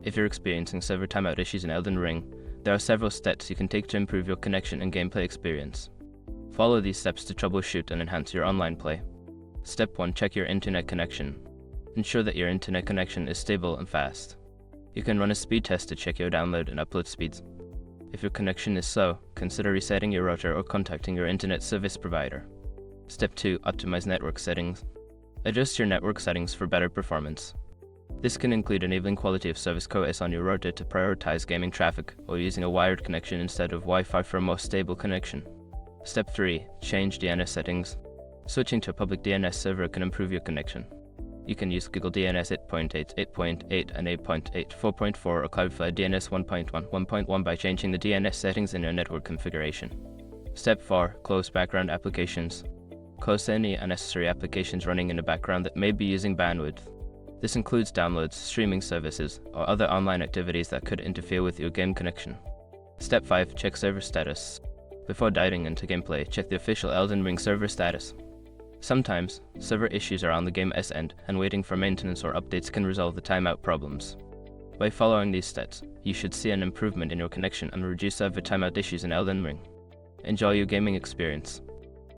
If you're experiencing server timeout issues in Elden Ring, there are several steps you can take to improve your connection and gameplay experience. Follow these steps to troubleshoot and enhance your online play. Step 1. Check your internet connection. Ensure that your internet connection is stable and fast. You can run a speed test to check your download and upload speeds. If your connection is slow, consider resetting your router or contacting your internet service provider. Step 2. Optimize network settings. Adjust your network settings for better performance. This can include enabling quality of service QoS on your router to prioritize gaming traffic, or using a wired connection instead of Wi-Fi for a more stable connection. Step 3. Change DNS settings. Switching to a public DNS server can improve your connection. You can use Google DNS 8.8, 8.8, and 8.8, 4.4, or Cloudflare DNS 1.1, 1.1 by changing the DNS settings in your network configuration. Step 4. Close background applications. Close any unnecessary applications running in the background that may be using bandwidth. This includes downloads, streaming services, or other online activities that could interfere with your game connection. Step 5. Check server status. Before diving into gameplay, check the official Elden Ring server status. Sometimes, server issues are on the game's end, and waiting for maintenance or updates can resolve the timeout problems. By following these steps, you should see an improvement in your connection and reduce server timeout issues in Elden Ring. Enjoy your gaming experience.